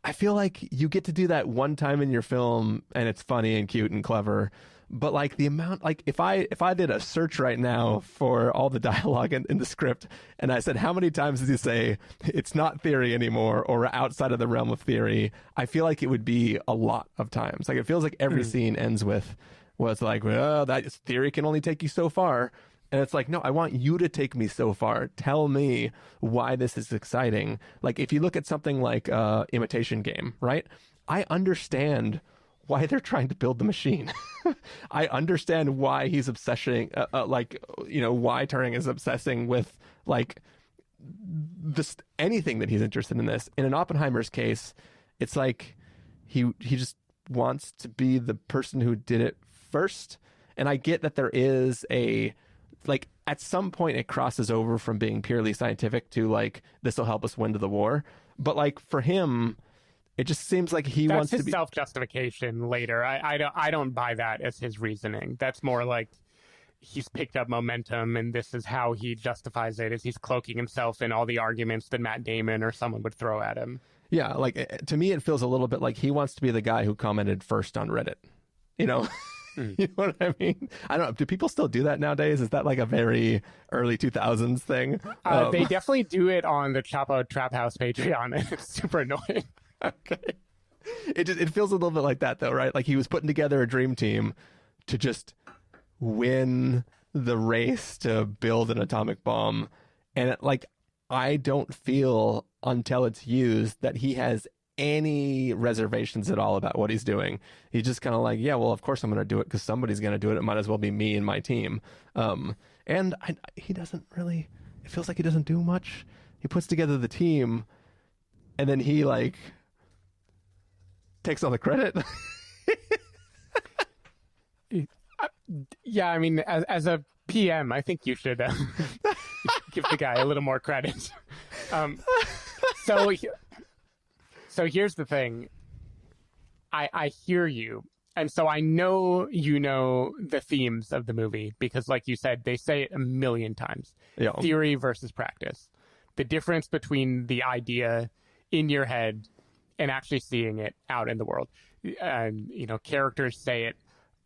I feel like you get to do that one time in your film and it's funny and cute and clever, but like the amount, like if I did a search right now for all the dialogue in the script and I said, how many times does he say it's not theory anymore or outside of the realm of theory, I feel like it would be a lot of times. Like, it feels like every scene ends with, well, it's like, well, that theory can only take you so far. And it's like, no, I want you to take me so far. Tell me why this is exciting. Like, if you look at something like Imitation Game, right? I understand why they're trying to build the machine. I understand why he's obsessing, like, you know, why Turing is obsessing with, like, this, anything that he's interested in this. In an Oppenheimer's case, it's like he just wants to be the person who did it first. And I get that there is a, like, at some point it crosses over from being purely scientific to like, this will help us win the war. But like, for him, it just seems like he wants to be... That's his self-justification later. I don't buy that as his reasoning. That's more like he's picked up momentum, and this is how he justifies it, is he's cloaking himself in all the arguments that Matt Damon or someone would throw at him. Yeah, like, to me, it feels a little bit like he wants to be the guy who commented first on Reddit. You know? You know what I mean? I don't know. Do people still do that nowadays? Is that like a very early 2000s thing? They definitely do it on the Chapo Trap House Patreon, and it's super annoying. Okay. It feels a little bit like that, though, right? Like, he was putting together a dream team to just win the race to build an atomic bomb. And I don't feel until it's used that he has any reservations at all about what he's doing. He's just kind of like, yeah, well, of course I'm going to do it because somebody's going to do it. It might as well be me and my team. And he doesn't really, it feels like he doesn't do much. He puts together the team and then he like takes all the credit. Yeah, I mean, as a PM, I think you should give the guy a little more credit. So here's the thing. I hear you. And so I know you know the themes of the movie because, like you said, they say it a million times. Yeah. Theory versus practice. The difference between the idea in your head and actually seeing it out in the world. And, characters say it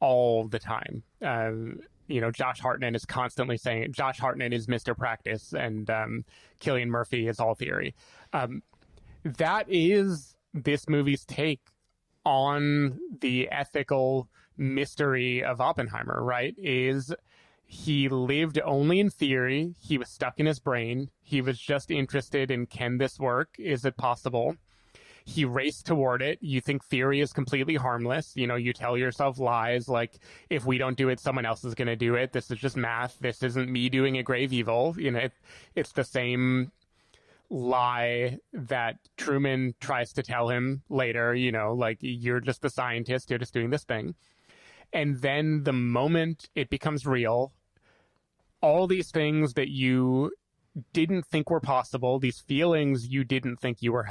all the time. Josh Hartnett is constantly saying it. Josh Hartnett is Mr. Practice, and Cillian Murphy is all theory. That is this movie's take on the ethical mystery of Oppenheimer, right? Is he lived only in theory. He was stuck in his brain. He was just interested in, can this work? Is it possible? He raced toward it. You think theory is completely harmless. You tell yourself lies like, if we don't do it, someone else is going to do it. This is just math. This isn't me doing a grave evil. It's the same lie that Truman tries to tell him later, like, you're just the scientist. You're just doing this thing. And then the moment it becomes real, all these things that you didn't think were possible, these feelings you didn't think you were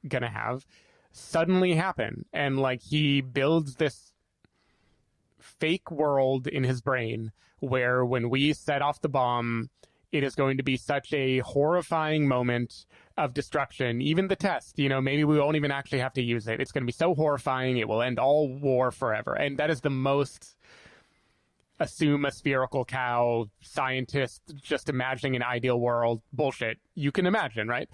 gonna have, suddenly happen. And like, he builds this fake world in his brain where when we set off the bomb, it is going to be such a horrifying moment of destruction. Even the test, maybe we won't even actually have to use it. It's going to be so horrifying, it will end all war forever. And that is the most assume a spherical cow scientist just imagining an ideal world bullshit you can imagine, right?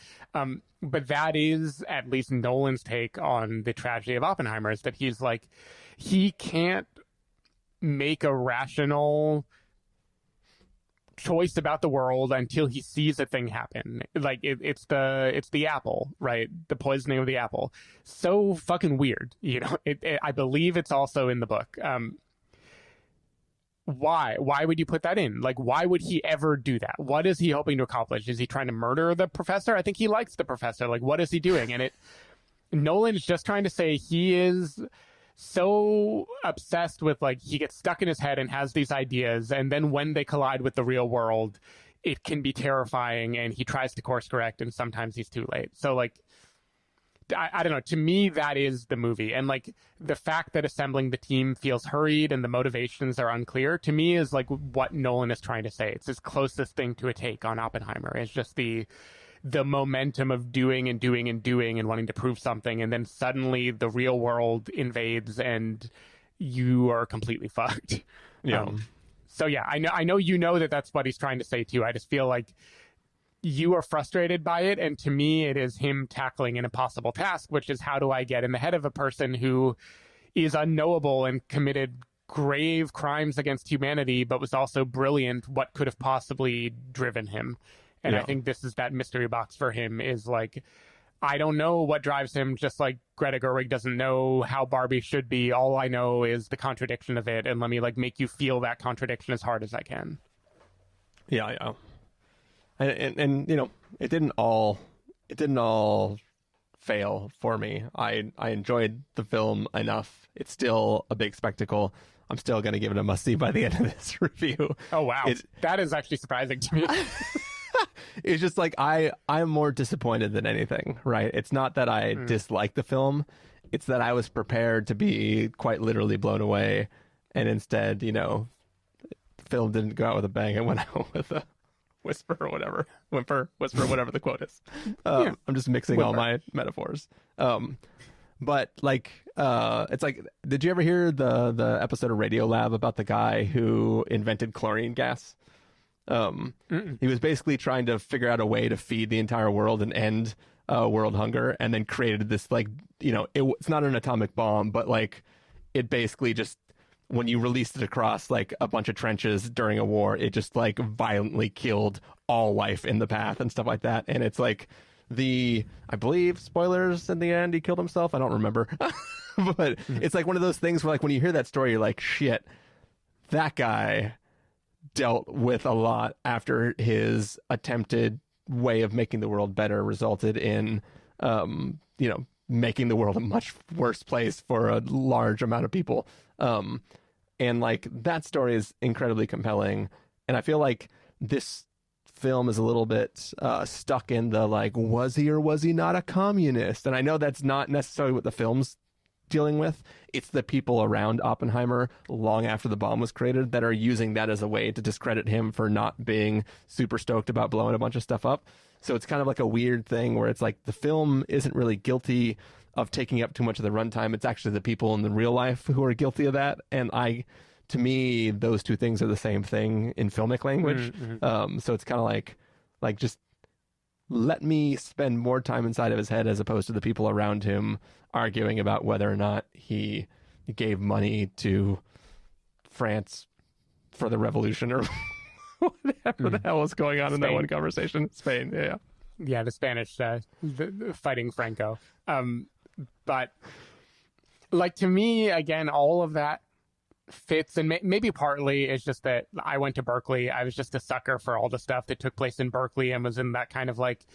But that is at least Nolan's take on the tragedy of Oppenheimer, is that he's like, he can't make a rational choice about the world until he sees a thing happen. Like, it's the apple, right? The poisoning of the apple. So fucking weird. I believe it's also in the book. Why would you put that in? Like, why would he ever do that? What is he hoping to accomplish? Is he trying to murder the professor? I think he likes the professor. Like, what is he doing? And Nolan's just trying to say he is so obsessed with, like, he gets stuck in his head and has these ideas, and then when they collide with the real world, it can be terrifying, and he tries to course correct, and sometimes he's too late. So, like, I don't know. To me, that is the movie. And, like, the fact that assembling the team feels hurried and the motivations are unclear, to me, is, like, what Nolan is trying to say. It's his closest thing to a take on Oppenheimer. It's just the momentum of doing and doing and doing and wanting to prove something, and then suddenly the real world invades and you are completely fucked. Yeah. So yeah, I know that that's what he's trying to say too. I just feel like you are frustrated by it, and to me it is him tackling an impossible task, which is, how do I get in the head of a person who is unknowable and committed grave crimes against humanity but was also brilliant? What could have possibly driven him? And yeah. I think this is that mystery box for him, is like, I don't know what drives him, just like Greta Gerwig doesn't know how Barbie should be. All I know is the contradiction of it, and let me, like, make you feel that contradiction as hard as I can. Yeah. And it didn't all fail for me. I enjoyed the film enough. It's still a big spectacle. I'm still going to give it a must-see by the end of this review. Oh, wow. That is actually surprising to me. It's just like, I'm more disappointed than anything, right? It's not that I dislike the film. It's that I was prepared to be quite literally blown away. And instead, the film didn't go out with a bang. It went out with a whisper or whatever. Whisper, whatever the quote is. I'm just mixing all my metaphors. But like, it's like, did you ever hear the episode of Radiolab about the guy who invented chlorine gas? He was basically trying to figure out a way to feed the entire world and end world hunger, and then created this, like, it's not an atomic bomb, but like, it basically just, when you released it across like a bunch of trenches during a war, it just like violently killed all life in the path and stuff like that. And it's like, I believe, spoilers, in the end he killed himself. I don't remember. But it's like one of those things where, like, when you hear that story, you're like, shit, that guy dealt with a lot after his attempted way of making the world better resulted in, making the world a much worse place for a large amount of people. And like, that story is incredibly compelling. And I feel like this film is a little bit stuck in the like, was he or was he not a communist? And I know that's not necessarily what the film's dealing with. It's the people around Oppenheimer long after the bomb was created that are using that as a way to discredit him for not being super stoked about blowing a bunch of stuff up. So it's kind of like a weird thing where it's like the film isn't really guilty of taking up too much of the runtime. It's actually the people in the real life who are guilty of that. And to me, those two things are the same thing in filmic language. Mm-hmm. So it's kind of like just let me spend more time inside of his head as opposed to the people around him arguing about whether or not he gave money to France for the revolution or whatever the hell was going on Spain. In that one conversation. Spain, yeah. Yeah, the Spanish fighting Franco. But like, to me, again, all of that fits, and maybe partly it's just that I went to Berkeley. I was just a sucker for all the stuff that took place in Berkeley and was in that kind of like,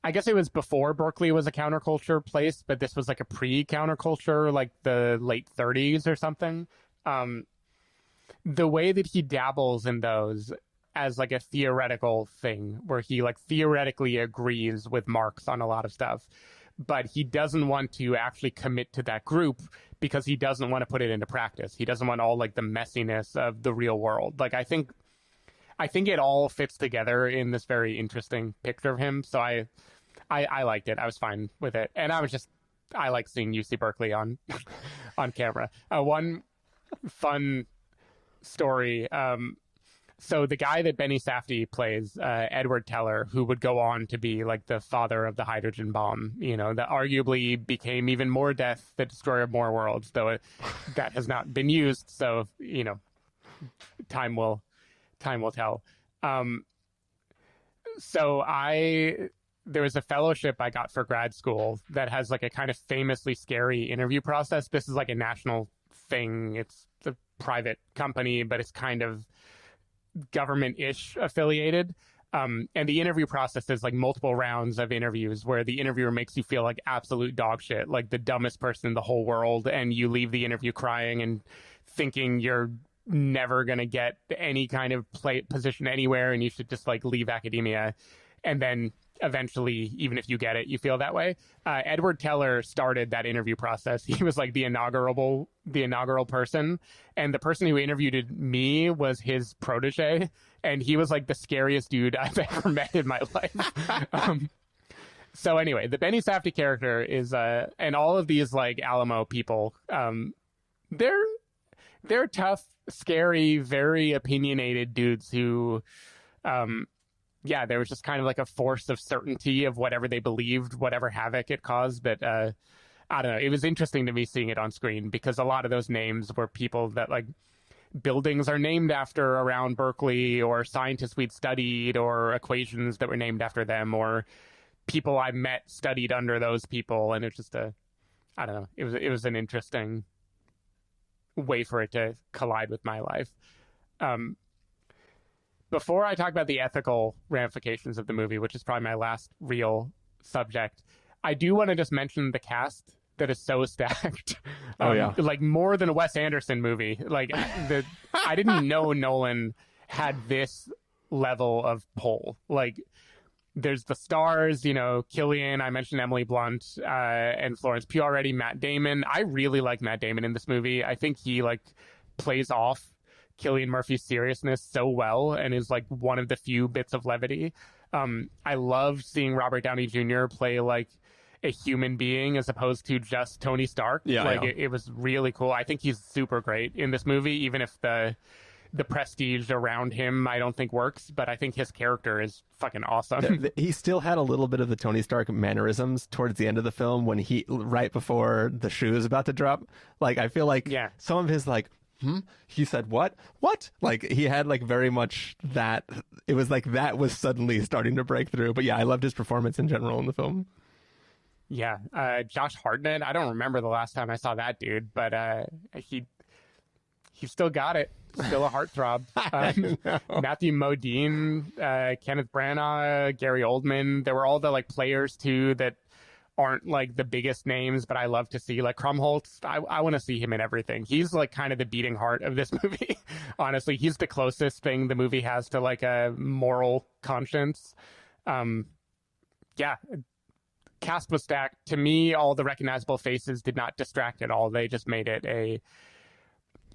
I guess it was before Berkeley was a counterculture place, but this was like a pre-counterculture, like the late 30s or something. The way that he dabbles in those as like a theoretical thing where he like theoretically agrees with Marx on a lot of stuff, but he doesn't want to actually commit to that group because he doesn't want to put it into practice. He doesn't want all like the messiness of the real world. Like, I think it all fits together in this very interesting picture of him. So I liked it. I was fine with it. And I like seeing UC Berkeley on camera. One fun story. So the guy that Benny Safdie plays, Edward Teller, who would go on to be like the father of the hydrogen bomb, that arguably became even more death, the destroyer of more worlds, though that has not been used. So, time will tell. So there was a fellowship I got for grad school that has like a kind of famously scary interview process. This is like a national thing. It's a private company, but it's kind of government-ish affiliated. And the interview process is like multiple rounds of interviews where the interviewer makes you feel like absolute dog shit, like the dumbest person in the whole world. And you leave the interview crying and thinking you're never going to get any kind of position anywhere and you should just like leave academia. And then eventually, even if you get it, you feel that way. Edward Teller started that interview process. He was like the inaugural person. And the person who interviewed me was his protege. And he was like the scariest dude I've ever met in my life. So anyway, the Benny Safdie character is, and all of these like Alamo people, they're tough, scary, very opinionated dudes who, there was just kind of like a force of certainty of whatever they believed, whatever havoc it caused. But I don't know. It was interesting to me seeing it on screen because a lot of those names were people that like buildings are named after around Berkeley, or scientists we'd studied, or equations that were named after them, or people I met studied under those people. And it's just I don't know. It was an interesting way for it to collide with my life. Before I talk about the ethical ramifications of the movie, which is probably my last real subject, I do want to just mention the cast that is so stacked. Like more than a Wes Anderson movie. Like I didn't know Nolan had this level of pull. Like there's the stars, Cillian, I mentioned Emily Blunt, and Florence Pugh already, Matt Damon. I really like Matt Damon in this movie. I think he like plays off Cillian Murphy's seriousness so well and is like one of the few bits of levity. I love seeing Robert Downey Jr. play like a human being as opposed to just Tony Stark. It was really cool. I think he's super great in this movie, even if the prestige around him I don't think works, but I think his character is fucking awesome. He still had a little bit of the Tony Stark mannerisms towards the end of the film when right before the shoe is about to drop. Like I feel like some of his like, he said what? Like he had like very much that. It was like that was suddenly starting to break through. But yeah, I loved his performance in general in the film. Yeah, Josh Hartnett. I don't remember the last time I saw that dude, but he still got it. Still a heartthrob. Matthew Modine, Kenneth Branagh, Gary Oldman. There were all the like players too that aren't like the biggest names, but I love to see like Krumholtz. I want to see him in everything. He's like kind of the beating heart of this movie. Honestly, he's the closest thing the movie has to like a moral conscience. Yeah, cast was stacked. To me, all the recognizable faces did not distract at all. They just made it a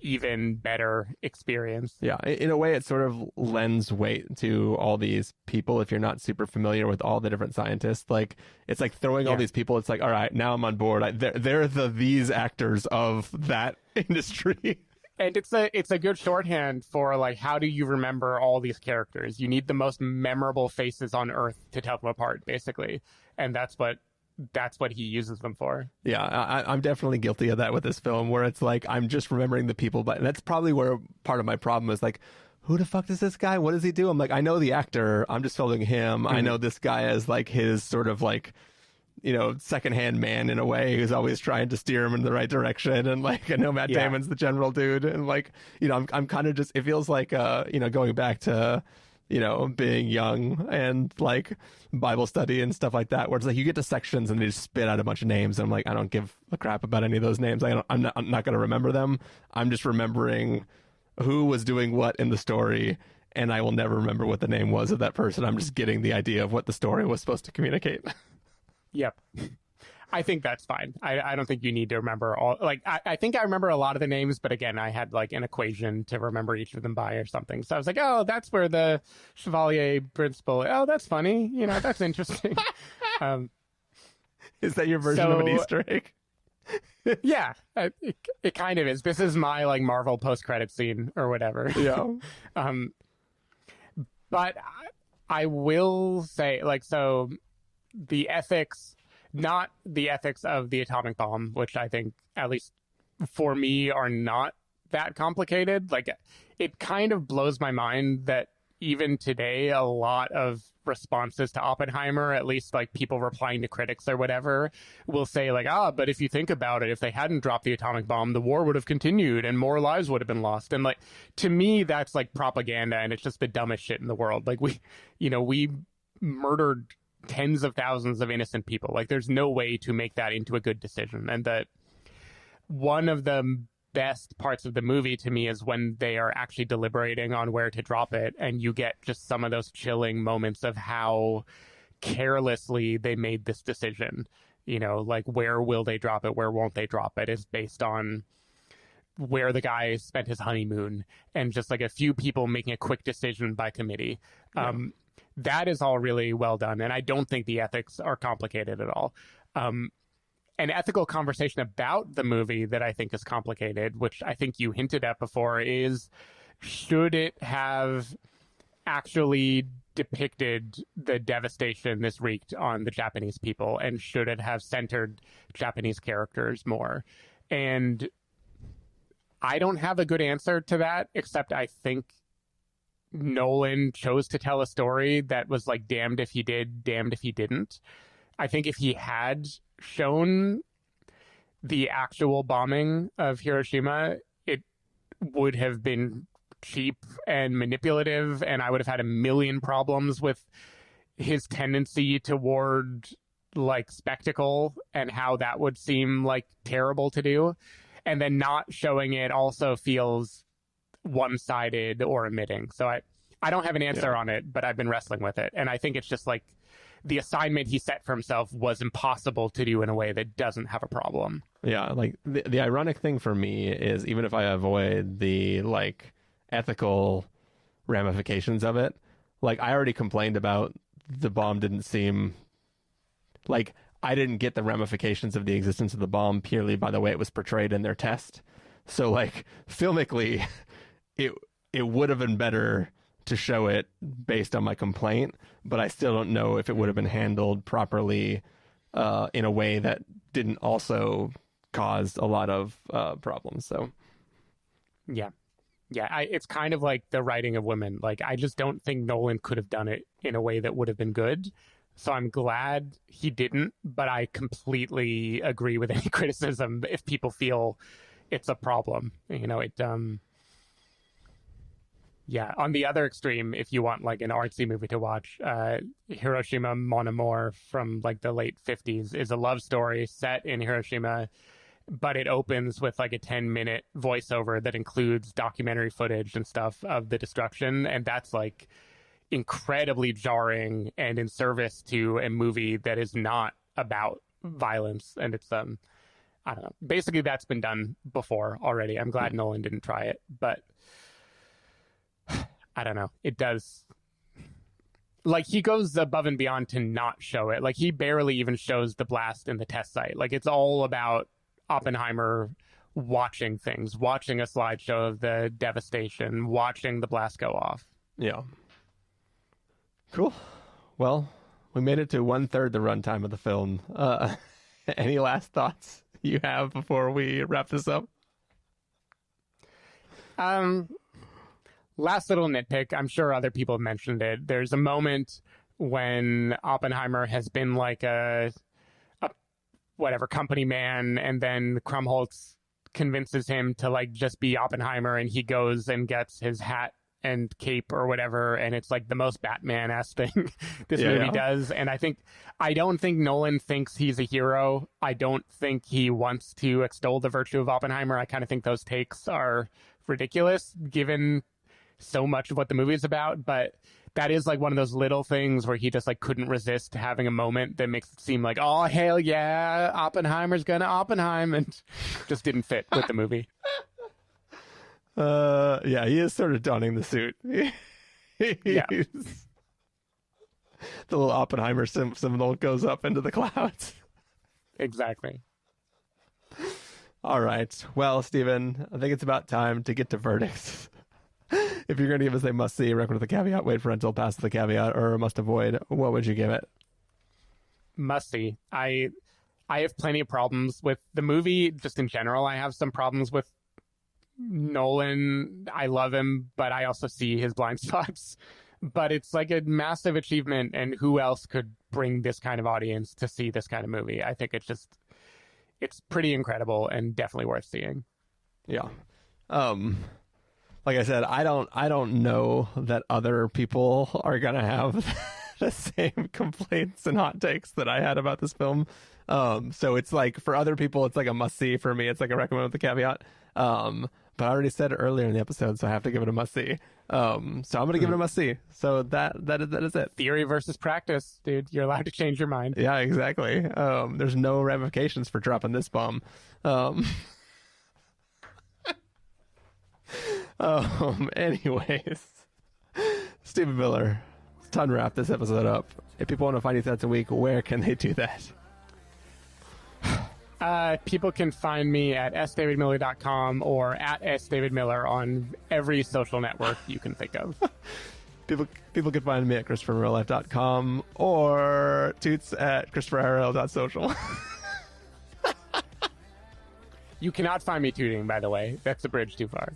even better experience. Yeah, in a way, it sort of lends weight to all these people. If you're not super familiar with all the different scientists, like it's like throwing all these people. It's like, all right, now I'm on board. They're these actors of that industry. And it's a good shorthand for like, how do you remember all these characters? You need the most memorable faces on Earth to tell them apart, basically, and that's what he uses them for. Yeah, I'm definitely guilty of that with this film, where it's like I'm just remembering the people, but that's probably where part of my problem is. Like, who the fuck is this guy? What does he do? I'm like, I know the actor. I'm just following him. Mm-hmm. I know this guy as like his sort of like, you know, secondhand man in a way, who's always trying to steer him in the right direction. And like, I know Matt Damon's the general dude, and like, you know, I'm kind of just, it feels like you know, going back to, you know, being young and like Bible study and stuff like that, where it's like you get to sections and they just spit out a bunch of names. And I'm like, I don't give a crap about any of those names. I'm not going to remember them. I'm just remembering who was doing what in the story. And I will never remember what the name was of that person. I'm just getting the idea of what the story was supposed to communicate. Yep. I think that's fine. I don't think you need to remember all, like, I think I remember a lot of the names, but again, I had like an equation to remember each of them by or something. So I was like, oh, that's where the Chevalier principle, oh, that's funny. You know, that's interesting. Is that your version of an Easter egg? Yeah, it kind of is. This is my like Marvel post-credit scene or whatever. Yeah. But I will say, like, so the ethics, not the ethics of the atomic bomb, which I think, at least for me, are not that complicated. Like, it kind of blows my mind that even today, a lot of responses to Oppenheimer, at least like people replying to critics or whatever, will say like, but if you think about it, if they hadn't dropped the atomic bomb, the war would have continued and more lives would have been lost. And like, to me, that's like propaganda, and it's just the dumbest shit in the world. Like, we murdered tens of thousands of innocent people. Like, there's no way to make that into a good decision. And that one of the best parts of the movie to me is when they are actually deliberating on where to drop it, and you get just some of those chilling moments of how carelessly they made this decision. You know, like, where will they drop it, where won't they drop it, is based on where the guy spent his honeymoon, and just like a few people making a quick decision by committee. Yeah. That is all really well done, and I don't think the ethics are complicated at all. An ethical conversation about the movie that I think is complicated, which I think you hinted at before, is should it have actually depicted the devastation this wreaked on the Japanese people, and should it have centered Japanese characters more? And I don't have a good answer to that, except I think Nolan chose to tell a story that was like damned if he did, damned if he didn't. I think if he had shown the actual bombing of Hiroshima, it would have been cheap and manipulative, and I would have had a million problems with his tendency toward like spectacle and how that would seem like terrible to do. And then not showing it also feels one-sided or omitting. So I don't have an answer on it, but I've been wrestling with it. And I think it's just like the assignment he set for himself was impossible to do in a way that doesn't have a problem. Yeah, like the ironic thing for me is, even if I avoid the like ethical ramifications of it, like I already complained about the bomb didn't seem like, I didn't get the ramifications of the existence of the bomb purely by the way it was portrayed in their test. So like filmically, it would have been better to show it based on my complaint, but I still don't know if it would have been handled properly in a way that didn't also cause a lot of problems. So yeah, it's kind of like the writing of women. Like, I just don't think Nolan could have done it in a way that would have been good. So I'm glad he didn't, but I completely agree with any criticism if people feel it's a problem. You know, Yeah, on the other extreme, if you want like an artsy movie to watch, Hiroshima Mon Amour from like the late 50s is a love story set in Hiroshima, but it opens with like a 10-minute voiceover that includes documentary footage and stuff of the destruction, and that's like incredibly jarring and in service to a movie that is not about violence. And it's I don't know, basically that's been done before already. I'm glad Nolan didn't try it, but I don't know, it does, like, he goes above and beyond to not show it. Like, he barely even shows the blast in the test site. Like, it's all about Oppenheimer watching things, watching a slideshow of the devastation, watching the blast go off. Yeah. Cool. Well, we made it to 1/3 the runtime of the film. Any last thoughts you have before we wrap this up? Last little nitpick. I'm sure other people have mentioned it. There's a moment when Oppenheimer has been like a whatever company man, and then Krumholtz convinces him to like just be Oppenheimer, and he goes and gets his hat and cape or whatever, and it's like the most Batman-ass thing this movie does. And I don't think Nolan thinks he's a hero. I don't think he wants to extol the virtue of Oppenheimer. I kind of think those takes are ridiculous given so much of what the movie is about, but that is like one of those little things where he just like couldn't resist having a moment that makes it seem like, oh hell yeah, Oppenheimer's gonna Oppenheim, and just didn't fit with the movie. Yeah, he is sort of donning the suit. Yeah. The little Oppenheimer symbol goes up into the clouds. Exactly. All right. Well, Stephen, I think it's about time to get to verdicts. If you're going to give us a must-see, recommend with a caveat, wait for rental, pass with a caveat, or a must-avoid, what would you give it? Must-see. I have plenty of problems with the movie. Just in general, I have some problems with Nolan. I love him, but I also see his blind spots. But it's like a massive achievement, and who else could bring this kind of audience to see this kind of movie? I think it's pretty incredible and definitely worth seeing. Yeah. Like I said, I don't know that other people are gonna have the same complaints and hot takes that I had about this film. So it's like, for other people, it's like a must see. For me, it's like a recommend with a caveat. But I already said it earlier in the episode, so I have to give it a must see. So I'm gonna give it a must see. So that is it. Theory versus practice, dude. You're allowed to change your mind. Yeah, exactly. There's no ramifications for dropping this bomb. Anyways, Stephen Miller, it's time to wrap this episode up. If people want to find you throughout the week, where can they do that? People can find me at sdavidmiller.com or at sdavidmiller on every social network you can think of. People can find me at christopherreallife.com or toots at christopherrl.social. You cannot find me tooting, by the way. That's a bridge too far.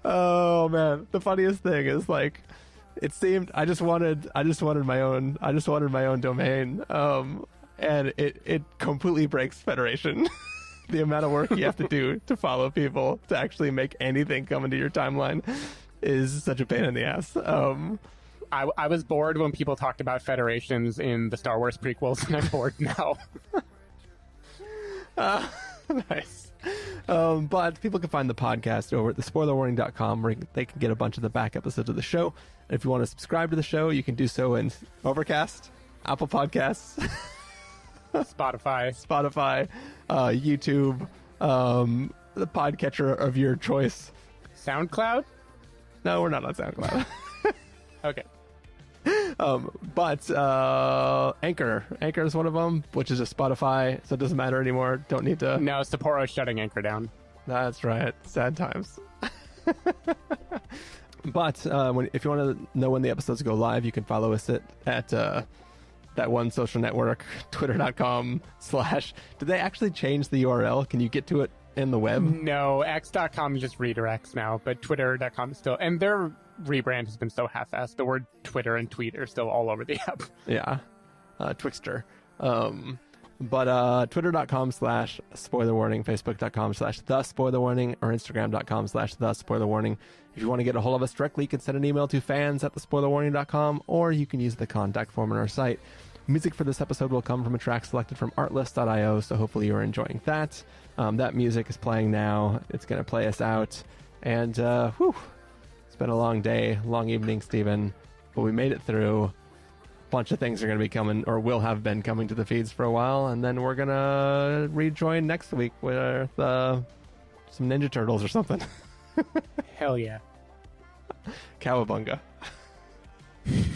Oh man, the funniest thing is, like, it seemed I just wanted my own domain, and it completely breaks Federation. The amount of work you have to do to follow people to actually make anything come into your timeline is such a pain in the ass. I was bored when people talked about federations in the Star Wars prequels, and I'm bored now. Nice. But people can find the podcast over at thespoilerwarning.com, where they can get a bunch of the back episodes of the show. And if you want to subscribe to the show, you can do so in Overcast, Apple Podcasts, Spotify, YouTube, the podcatcher of your choice. SoundCloud? No, we're not on SoundCloud. Okay. But Anchor is one of them, which is a Spotify, so it doesn't matter anymore. Don't need to. No, Sapporo's shutting Anchor down. That's right. Sad times. But if you want to know when the episodes go live, you can follow us at that one social network, twitter.com/ Did they actually change the URL? Can you get to it in the web? No, x.com just redirects now, but twitter.com is still, and their rebrand has been so half-assed. The word Twitter and tweet are still all over the app. Yeah. Twixter. But twitter.com/spoilerwarning, facebook.com/thespoilerwarning, or instagram.com/thespoilerwarning. If you want to get a hold of us directly, you can send an email to fans@thespoilerwarning.com, or you can use the contact form on our site. Music for this episode will come from a track selected from artlist.io, so hopefully you're enjoying that. That music is playing now. It's going to play us out. And, it's been a long day, long evening, Stephen, but we made it through. A bunch of things are going to be coming, or will have been coming to the feeds for a while, and then we're going to rejoin next week with some Ninja Turtles or something. Hell yeah. Cowabunga.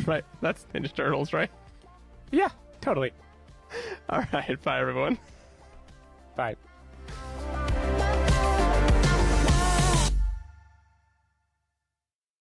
Right, that's Ninja Turtles, right? Yeah, totally. All right, bye, everyone. Bye.